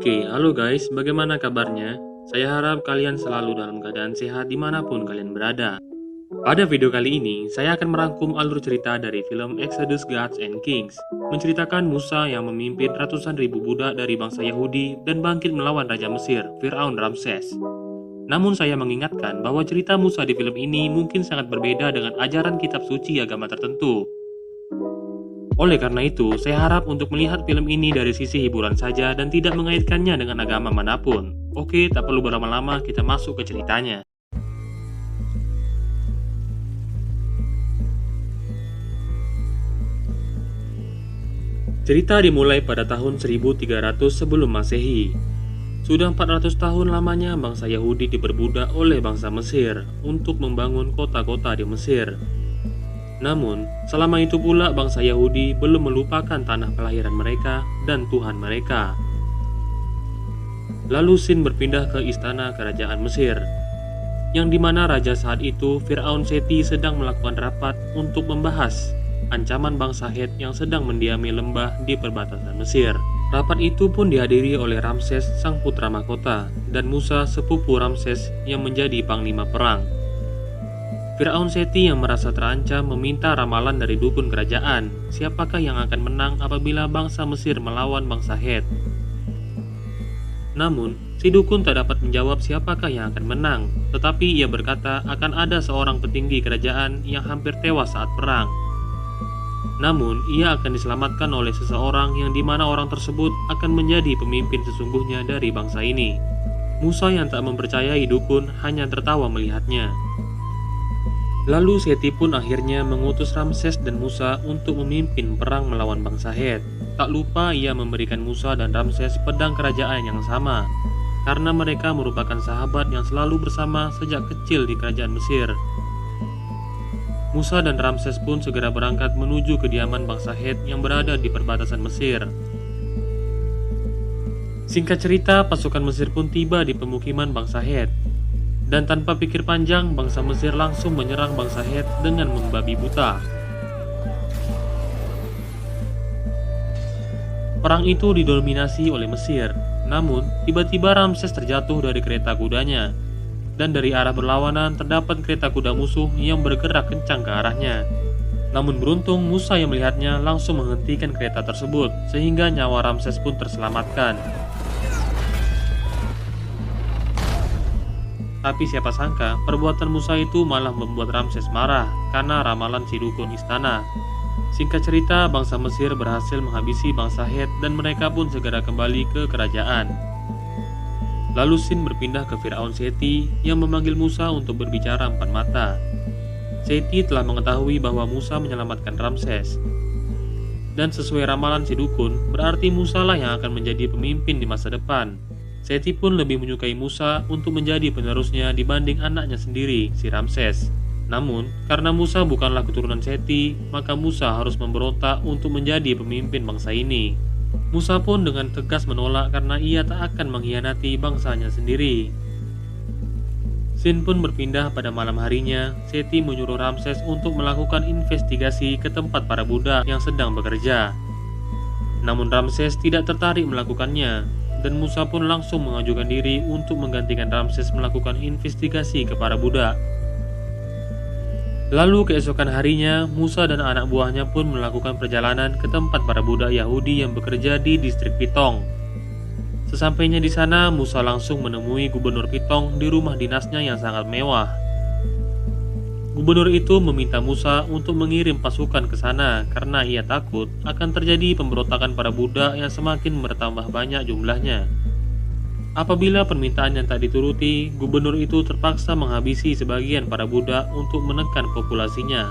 Oke, halo guys, bagaimana kabarnya? Saya harap kalian selalu dalam keadaan sehat dimanapun kalian berada. Pada video kali ini, saya akan merangkum alur cerita dari film Exodus Gods and Kings, menceritakan Musa yang memimpin ratusan ribu budak dari bangsa Yahudi dan bangkit melawan Raja Mesir, Firaun Ramses. Namun saya mengingatkan bahwa cerita Musa di film ini mungkin sangat berbeda dengan ajaran kitab suci agama tertentu. Oleh karena itu, saya harap untuk melihat film ini dari sisi hiburan saja dan tidak mengaitkannya dengan agama manapun. Oke, tak perlu berlama-lama, kita masuk ke ceritanya. Cerita dimulai pada tahun 1300 sebelum Masehi. Sudah 400 tahun lamanya bangsa Yahudi diperbudak oleh bangsa Mesir untuk membangun kota-kota di Mesir. Namun, selama itu pula bangsa Yahudi belum melupakan tanah kelahiran mereka dan Tuhan mereka. Lalu Sin berpindah ke istana kerajaan Mesir, yang dimana raja saat itu, Firaun Seti, sedang melakukan rapat untuk membahas ancaman bangsa Het yang sedang mendiami lembah di perbatasan Mesir. Rapat itu pun dihadiri oleh Ramses, sang putra mahkota, dan Musa, sepupu Ramses, yang menjadi panglima perang. Firaun Seti yang merasa terancam meminta ramalan dari dukun kerajaan, siapakah yang akan menang apabila bangsa Mesir melawan bangsa Het. Namun, si dukun tak dapat menjawab siapakah yang akan menang, tetapi ia berkata akan ada seorang petinggi kerajaan yang hampir tewas saat perang. Namun, ia akan diselamatkan oleh seseorang yang dimana orang tersebut akan menjadi pemimpin sesungguhnya dari bangsa ini. Musa yang tak mempercayai dukun hanya tertawa melihatnya. Lalu Seti pun akhirnya mengutus Ramses dan Musa untuk memimpin perang melawan bangsa Het. Tak lupa ia memberikan Musa dan Ramses pedang kerajaan yang sama, karena mereka merupakan sahabat yang selalu bersama sejak kecil di kerajaan Mesir. Musa dan Ramses pun segera berangkat menuju kediaman bangsa Het yang berada di perbatasan Mesir. Singkat cerita, pasukan Mesir pun tiba di pemukiman bangsa Het. Dan tanpa pikir panjang, bangsa Mesir langsung menyerang bangsa Het dengan membabi buta. Perang itu didominasi oleh Mesir, namun tiba-tiba Ramses terjatuh dari kereta kudanya, dan dari arah berlawanan terdapat kereta kuda musuh yang bergerak kencang ke arahnya. Namun beruntung Musa yang melihatnya langsung menghentikan kereta tersebut, sehingga nyawa Ramses pun terselamatkan. Tapi siapa sangka, perbuatan Musa itu malah membuat Ramses marah karena ramalan si dukun istana. Singkat cerita, bangsa Mesir berhasil menghabisi bangsa Het dan mereka pun segera kembali ke kerajaan. Lalu Sin berpindah ke Firaun Seti yang memanggil Musa untuk berbicara empat mata. Seti telah mengetahui bahwa Musa menyelamatkan Ramses. Dan sesuai ramalan si dukun, berarti Musa lah yang akan menjadi pemimpin di masa depan. Seti pun lebih menyukai Musa untuk menjadi penerusnya dibanding anaknya sendiri, si Ramses. Namun, karena Musa bukanlah keturunan Seti, maka Musa harus memberontak untuk menjadi pemimpin bangsa ini. Musa pun dengan tegas menolak karena ia tak akan mengkhianati bangsanya sendiri. Sin pun berpindah pada malam harinya. Seti menyuruh Ramses untuk melakukan investigasi ke tempat para budak yang sedang bekerja. Namun Ramses tidak tertarik melakukannya, dan Musa pun langsung mengajukan diri untuk menggantikan Ramses melakukan investigasi ke para budak. Lalu keesokan harinya, Musa dan anak buahnya pun melakukan perjalanan ke tempat para budak Yahudi yang bekerja di distrik Pitong. Sesampainya di sana, Musa langsung menemui gubernur Pitong di rumah dinasnya yang sangat mewah. Gubernur itu meminta Musa untuk mengirim pasukan ke sana karena ia takut akan terjadi pemberontakan para budak yang semakin bertambah banyak jumlahnya. Apabila permintaan yang tak dituruti, gubernur itu terpaksa menghabisi sebagian para budak untuk menekan populasinya.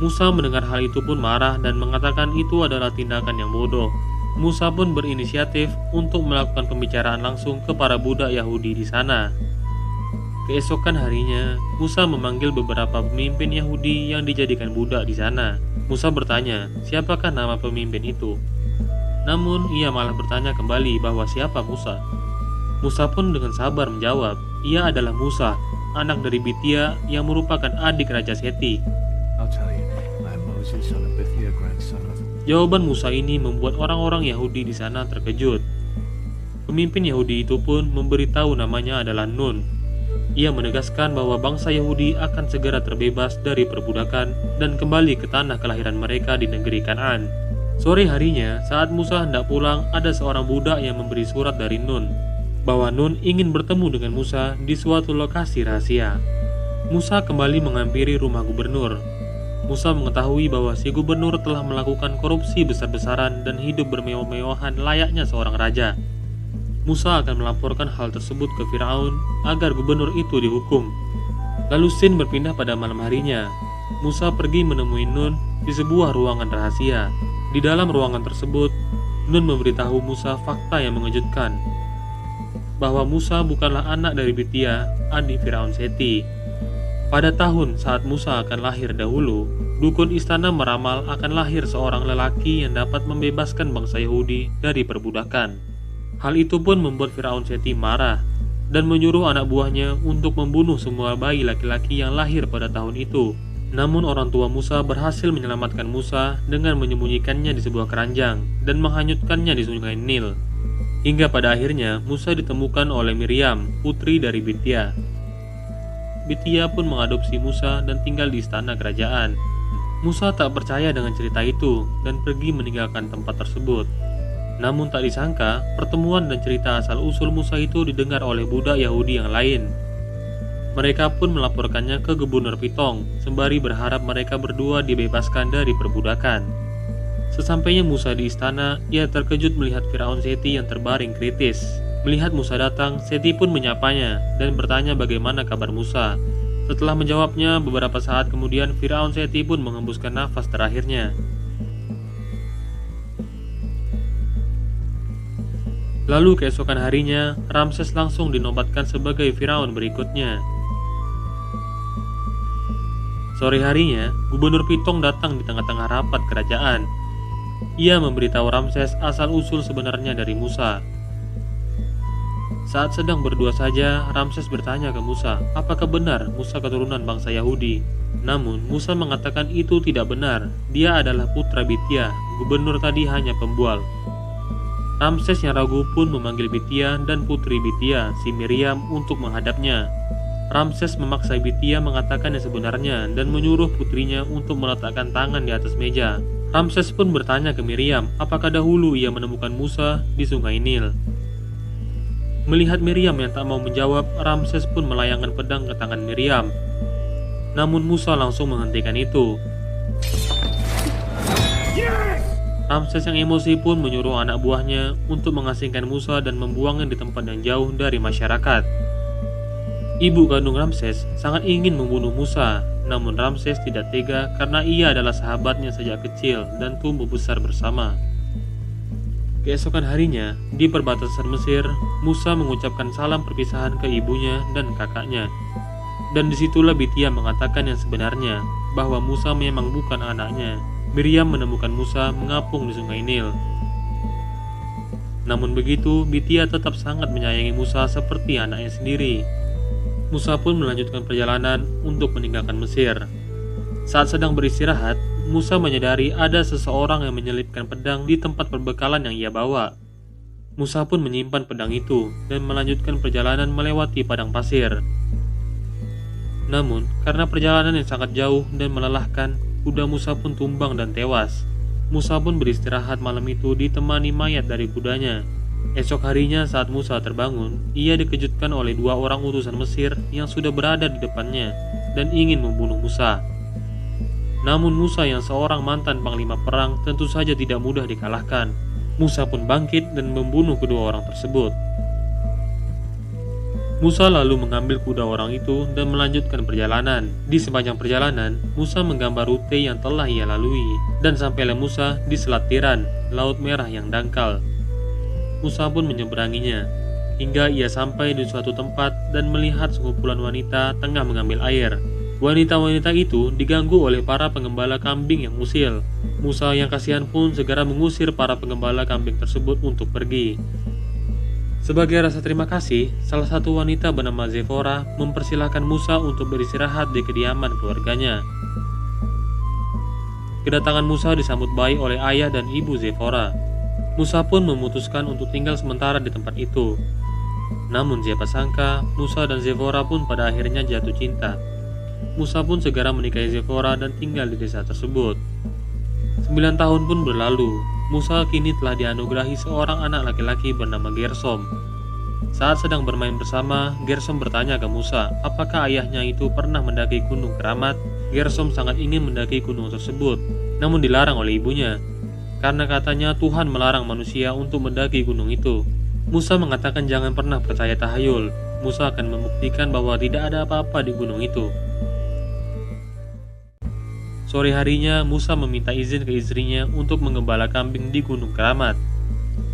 Musa mendengar hal itu pun marah dan mengatakan itu adalah tindakan yang bodoh. Musa pun berinisiatif untuk melakukan pembicaraan langsung ke para budak Yahudi di sana. Keesokan harinya, Musa memanggil beberapa pemimpin Yahudi yang dijadikan budak di sana. Musa bertanya, siapakah nama pemimpin itu? Namun, ia malah bertanya kembali bahwa siapa Musa. Musa pun dengan sabar menjawab, ia adalah Musa, anak dari Bitia yang merupakan adik Raja Seti. Jawaban Musa ini membuat orang-orang Yahudi di sana terkejut. Pemimpin Yahudi itu pun memberitahu namanya adalah Nun. Ia menegaskan bahwa bangsa Yahudi akan segera terbebas dari perbudakan dan kembali ke tanah kelahiran mereka di negeri Kanaan. Sore harinya, saat Musa hendak pulang, ada seorang budak yang memberi surat dari Nun bahwa Nun ingin bertemu dengan Musa di suatu lokasi rahasia. Musa kembali menghampiri rumah gubernur. Musa mengetahui bahwa si gubernur telah melakukan korupsi besar-besaran dan hidup bermewah-mewahan layaknya seorang raja. Musa akan melaporkan hal tersebut ke Firaun agar gubernur itu dihukum. Lalu Sin berpindah pada malam harinya. Musa pergi menemui Nun di sebuah ruangan rahasia. Di dalam ruangan tersebut, Nun memberitahu Musa fakta yang mengejutkan, bahwa Musa bukanlah anak dari Bitya, adik Firaun Seti. Pada tahun saat Musa akan lahir dahulu, dukun istana meramal akan lahir seorang lelaki yang dapat membebaskan bangsa Yahudi dari perbudakan. Hal itu pun membuat Firaun Seti marah dan menyuruh anak buahnya untuk membunuh semua bayi laki-laki yang lahir pada tahun itu. Namun orang tua Musa berhasil menyelamatkan Musa dengan menyembunyikannya di sebuah keranjang dan menghanyutkannya di sungai Nil. Hingga pada akhirnya Musa ditemukan oleh Miriam, putri dari Bitya. Bitya pun mengadopsi Musa dan tinggal di istana kerajaan. Musa tak percaya dengan cerita itu dan pergi meninggalkan tempat tersebut. Namun tak disangka, pertemuan dan cerita asal-usul Musa itu didengar oleh budak Yahudi yang lain. Mereka pun melaporkannya ke Gubernur Pitong, sembari berharap mereka berdua dibebaskan dari perbudakan. Sesampainya Musa di istana, ia terkejut melihat Firaun Seti yang terbaring kritis. Melihat Musa datang, Seti pun menyapanya dan bertanya bagaimana kabar Musa. Setelah menjawabnya, beberapa saat kemudian Firaun Seti pun menghembuskan nafas terakhirnya. Lalu keesokan harinya, Ramses langsung dinobatkan sebagai Firaun berikutnya. Sore harinya, Gubernur Pitong datang di tengah-tengah rapat kerajaan. Ia memberitahu Ramses asal-usul sebenarnya dari Musa. Saat sedang berdua saja, Ramses bertanya ke Musa, apakah benar Musa keturunan bangsa Yahudi? Namun, Musa mengatakan itu tidak benar. Dia adalah putra Bitya, gubernur tadi hanya pembual. Ramses yang ragu pun memanggil Bitya dan putri Bitya, si Miriam, untuk menghadapnya. Ramses memaksa Bitya mengatakan yang sebenarnya dan menyuruh putrinya untuk meletakkan tangan di atas meja. Ramses pun bertanya ke Miriam apakah dahulu ia menemukan Musa di sungai Nil. Melihat Miriam yang tak mau menjawab, Ramses pun melayangkan pedang ke tangan Miriam. Namun Musa langsung menghentikan itu. Ramses yang emosi pun menyuruh anak buahnya untuk mengasingkan Musa dan membuangnya di tempat yang jauh dari masyarakat. Ibu kandung Ramses sangat ingin membunuh Musa, namun Ramses tidak tega karena ia adalah sahabatnya sejak kecil dan tumbuh besar bersama. Keesokan harinya, di perbatasan Mesir, Musa mengucapkan salam perpisahan ke ibunya dan kakaknya. Dan disitulah Bitya mengatakan yang sebenarnya, bahwa Musa memang bukan anaknya. Miriam menemukan Musa mengapung di sungai Nil. Namun begitu, Bitya tetap sangat menyayangi Musa seperti anaknya sendiri. Musa pun melanjutkan perjalanan untuk meninggalkan Mesir. Saat sedang beristirahat, Musa menyadari ada seseorang yang menyelipkan pedang di tempat perbekalan yang ia bawa. Musa pun menyimpan pedang itu dan melanjutkan perjalanan melewati padang pasir. Namun, karena perjalanan yang sangat jauh dan melelahkan, kuda Musa pun tumbang dan tewas. Musa pun beristirahat malam itu ditemani mayat dari kudanya. Esok harinya saat Musa terbangun, ia dikejutkan oleh dua orang utusan Mesir yang sudah berada di depannya dan ingin membunuh Musa. Namun Musa yang seorang mantan panglima perang tentu saja tidak mudah dikalahkan. Musa pun bangkit dan membunuh kedua orang tersebut. Musa lalu mengambil kuda orang itu dan melanjutkan perjalanan. Di sepanjang perjalanan, Musa menggambar rute yang telah ia lalui, dan sampailah Musa di Selat Tiran, Laut Merah yang dangkal. Musa pun menyeberanginya, hingga ia sampai di suatu tempat dan melihat sekumpulan wanita tengah mengambil air. Wanita-wanita itu diganggu oleh para pengembala kambing yang usil. Musa yang kasihan pun segera mengusir para pengembala kambing tersebut untuk pergi. Sebagai rasa terima kasih, salah satu wanita bernama Zefora mempersilahkan Musa untuk beristirahat di kediaman keluarganya. Kedatangan Musa disambut baik oleh ayah dan ibu Zefora. Musa pun memutuskan untuk tinggal sementara di tempat itu. Namun siapa sangka, Musa dan Zefora pun pada akhirnya jatuh cinta. Musa pun segera menikahi Zefora dan tinggal di desa tersebut. 9 tahun pun berlalu. Musa kini telah dianugerahi seorang anak laki-laki bernama Gersom. Saat sedang bermain bersama, Gersom bertanya ke Musa apakah ayahnya itu pernah mendaki gunung Keramat. Gersom sangat ingin mendaki gunung tersebut, namun dilarang oleh ibunya, karena katanya Tuhan melarang manusia untuk mendaki gunung itu. Musa mengatakan jangan pernah percaya tahayul. Musa akan membuktikan bahwa tidak ada apa-apa di gunung itu. Sore harinya, Musa meminta izin ke istrinya untuk menggembala kambing di gunung Keramat.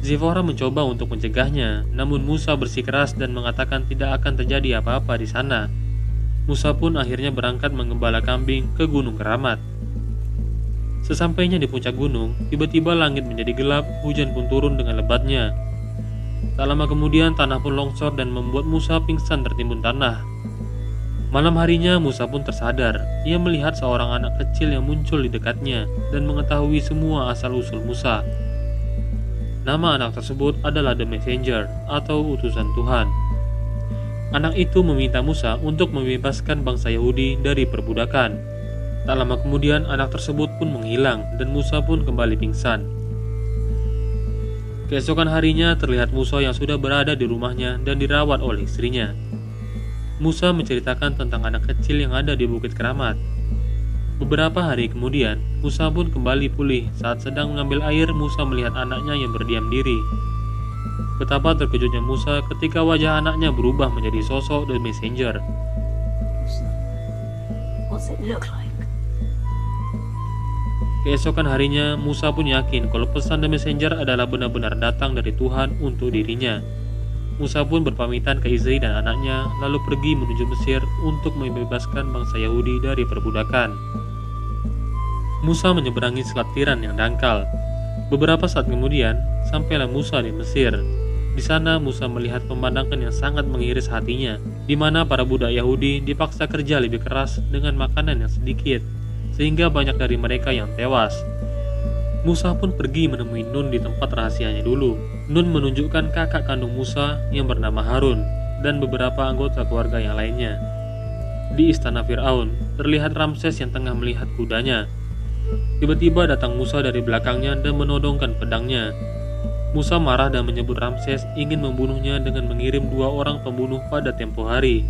Zefora mencoba untuk mencegahnya, namun Musa bersikeras dan mengatakan tidak akan terjadi apa-apa di sana. Musa pun akhirnya berangkat menggembala kambing ke gunung Keramat. Sesampainya di puncak gunung, tiba-tiba langit menjadi gelap, hujan pun turun dengan lebatnya. Tak lama kemudian tanah pun longsor dan membuat Musa pingsan tertimbun tanah. Malam harinya Musa pun tersadar. Ia melihat seorang anak kecil yang muncul di dekatnya dan mengetahui semua asal-usul Musa. Nama anak tersebut adalah The Messenger atau utusan Tuhan. Anak itu meminta Musa untuk membebaskan bangsa Yahudi dari perbudakan. Tak lama kemudian anak tersebut pun menghilang dan Musa pun kembali pingsan. Keesokan harinya terlihat Musa yang sudah berada di rumahnya dan dirawat oleh istrinya. Musa menceritakan tentang anak kecil yang ada di Bukit Keramat. Beberapa hari kemudian, Musa pun kembali pulih. Saat sedang mengambil air, Musa melihat anaknya yang berdiam diri. Betapa terkejutnya Musa ketika wajah anaknya berubah menjadi sosok The Messenger. What's it look like? Keesokan harinya, Musa pun yakin kalau pesan The Messenger adalah benar-benar datang dari Tuhan untuk dirinya. Musa pun berpamitan ke istri dan anaknya, lalu pergi menuju Mesir untuk membebaskan bangsa Yahudi dari perbudakan. Musa menyeberangi Selat Tiran yang dangkal. Beberapa saat kemudian, sampailah Musa di Mesir. Di sana Musa melihat pemandangan yang sangat mengiris hatinya, di mana para budak Yahudi dipaksa kerja lebih keras dengan makanan yang sedikit, sehingga banyak dari mereka yang tewas. Musa pun pergi menemui Nun di tempat rahasianya dulu. Nun menunjukkan kakak kandung Musa yang bernama Harun dan beberapa anggota keluarga yang lainnya. Di istana Fir'aun, terlihat Ramses yang tengah melihat kudanya. Tiba-tiba datang Musa dari belakangnya dan menodongkan pedangnya. Musa marah dan menyebut Ramses ingin membunuhnya dengan mengirim 2 orang pembunuh pada tempo hari.